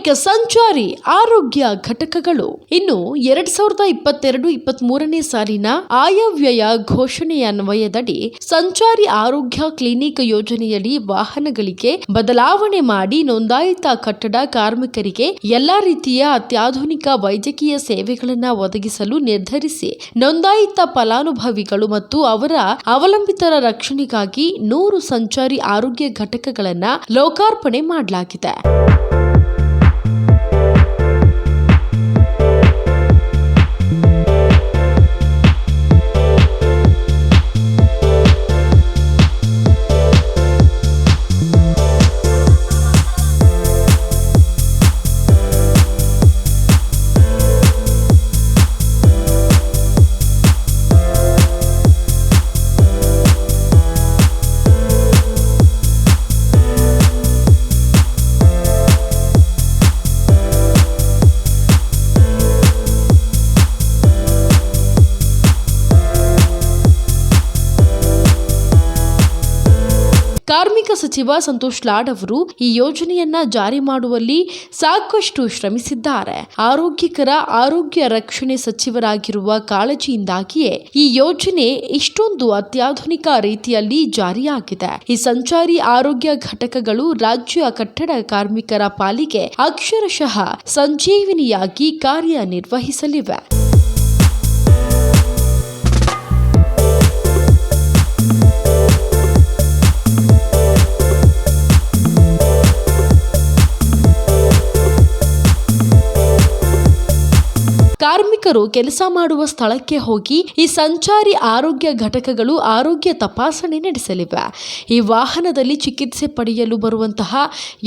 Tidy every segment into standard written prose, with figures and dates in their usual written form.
Karmic ಸಂಚಾರಿ ಆರೋಗ್ಯ ಘಟಕಗಳು ಇನ್ನು 2022-23ನೇ ಸಾಲಿನ ಆಯವ್ಯಯ ಘೋಷಣೆಯ ಅನ್ವಯದಡಿ ಸಂಚಾರಿ ಆರೋಗ್ಯ ಕ್ಲಿನಿಕ್ ಯೋಜನೆಯಲ್ಲಿ ವಾಹನಗಳಿಗೆ ಬದಲಾವಣೆ ಮಾಡಿ ನೋಂದಾಯಿತ ಕಟ್ಟಡ ಕಾರ್ಮಿಕರಿಗೆ ಎಲ್ಲಾ ರೀತಿಯ ಅತ್ಯಾಧುನಿಕ ವೈದ್ಯಕೀಯ ಸೇವೆಗಳನ್ನು ಒದಗಿಸಲು ನಿರ್ಧರಿಸಿ ನೋಂದಾಯಿತ ಫಲಾನುಭವಿಗಳು ಮತ್ತು ಅವರ ಅವಲಂಬಿತರ ರಕ್ಷಣೆಗಾಗಿ 100 ಸಂಚಾರಿ ಆರೋಗ್ಯ ಘಟಕಗಳನ್ನು ಲೋಕಾರ್ಪಣೆ ಮಾಡಲಾಗಿದೆ. ಕಾರ್ಮಿಕ ಸಚಿವ ಸಂತೋಷ್ ಲಾಡ್ ಅವರು ಈ ಯೋಜನೆಯನ್ನ ಜಾರಿ ಮಾಡುವಲ್ಲಿ ಸಾಕಷ್ಟು ಶ್ರಮಿಸಿದ್ದಾರೆ. ಆರೋಗ್ಯಕರ ಆರೋಗ್ಯ ರಕ್ಷಣೆ ಸಚಿವರಾಗಿರುವ ಕಾಳಜಿಯಿಂದಾಗಿಯೇ ಈ ಯೋಜನೆ ಇಷ್ಟೊಂದು ಅತ್ಯಾಧುನಿಕ ರೀತಿಯಲ್ಲಿ ಜಾರಿಯಾಗಿದೆ. ಈ ಸಂಚಾರಿ ಆರೋಗ್ಯ ಘಟಕಗಳು ರಾಜ್ಯ ಕಟ್ಟಡ ಕಾರ್ಮಿಕರ ಪಾಲಿಗೆ ಅಕ್ಷರಶಃ ಸಂಜೀವಿನಿಯಾಗಿ ಕಾರ್ಯನಿರ್ವಹಿಸಲಿವೆ. ಕಾರ್ಮಿಕರು ಕೆಲಸ ಮಾಡುವ ಸ್ಥಳಕ್ಕೆ ಹೋಗಿ ಈ ಸಂಚಾರಿ ಆರೋಗ್ಯ ಘಟಕಗಳು ಆರೋಗ್ಯ ತಪಾಸಣೆ ನಡೆಸಲಿವೆ. ಈ ವಾಹನದಲ್ಲಿ ಚಿಕಿತ್ಸೆ ಪಡೆಯಲು ಬರುವಂತಹ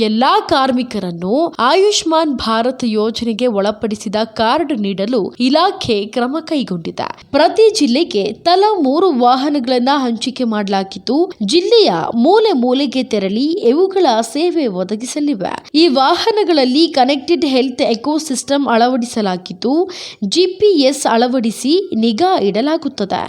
ಎಲ್ಲಾ ಕಾರ್ಮಿಕರನ್ನು ಆಯುಷ್ಮಾನ್ ಭಾರತ್ ಯೋಜನೆಗೆ ಒಳಪಡಿಸಿದ ಕಾರ್ಡ್ ನೀಡಲು ಇಲಾಖೆ ಕ್ರಮ ಕೈಗೊಂಡಿದೆ. ಪ್ರತಿ ಜಿಲ್ಲೆಗೆ ತಲಾ 3 ವಾಹನಗಳನ್ನ ಹಂಚಿಕೆ ಮಾಡಲಾಗಿದ್ದು ಜಿಲ್ಲೆಯ ಮೂಲೆ ಮೂಲೆಗೆ ತೆರಳಿ ಇವುಗಳ ಸೇವೆ ಒದಗಿಸಲಿವೆ. ಈ ವಾಹನಗಳಲ್ಲಿ ಕನೆಕ್ಟೆಡ್ ಹೆಲ್ತ್ ಎಕೋಸಿಸ್ಟಮ್ ಅಳವಡಿಸಲಾಗಿದ್ದು GPS ಅಳವಡಿಸಿ ನಿಗಾ ಇಡಲಾಗುತ್ತದೆ.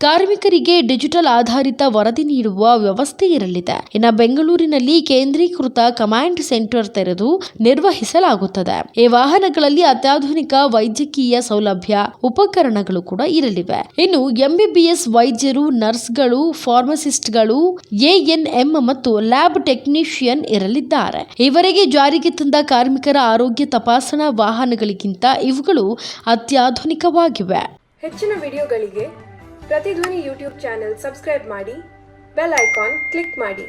ಕಾರ್ಮಿಕರಿಗೆ ಡಿಜಿಟಲ್ ಆಧಾರಿತ ವರದಿ ನೀಡುವ ವ್ಯವಸ್ಥೆ ಇರಲಿದೆ. ಇನ್ನು ಬೆಂಗಳೂರಿನಲ್ಲಿ ಕೇಂದ್ರೀಕೃತ ಕಮಾಂಡ್ ಸೆಂಟರ್ ತೆರೆದು ನಿರ್ವಹಿಸಲಾಗುತ್ತದೆ. ಈ ವಾಹನಗಳಲ್ಲಿ ಅತ್ಯಾಧುನಿಕ ವೈದ್ಯಕೀಯ ಸೌಲಭ್ಯ ಉಪಕರಣಗಳು ಕೂಡ ಇರಲಿವೆ. ಇನ್ನು MBBS ವೈದ್ಯರು, ನರ್ಸ್ಗಳು, ಫಾರ್ಮಸಿಸ್ಟ್ಗಳು, ANM ಮತ್ತು ಲ್ಯಾಬ್ ಟೆಕ್ನಿಷಿಯನ್ ಇರಲಿದ್ದಾರೆ. ಇವರಿಗೆ ಜಾರಿಗೆ ತಂದ ಕಾರ್ಮಿಕರ ಆರೋಗ್ಯ ತಪಾಸಣಾ ವಾಹನಗಳಿಗಿಂತ ಇವುಗಳು ಅತ್ಯಾಧುನಿಕವಾಗಿವೆ. ಹೆಚ್ಚಿನ ವಿಡಿಯೋಗಳಿಗೆ ಪ್ರತಿಧ್ವನಿ ಯೂಟ್ಯೂಬ್ ಚಾನೆಲ್ ಸಬ್ಸ್ಕ್ರೈಬ್ ಮಾಡಿ, ಬೆಲ್ ಐಕಾನ್ ಕ್ಲಿಕ್ ಮಾಡಿ.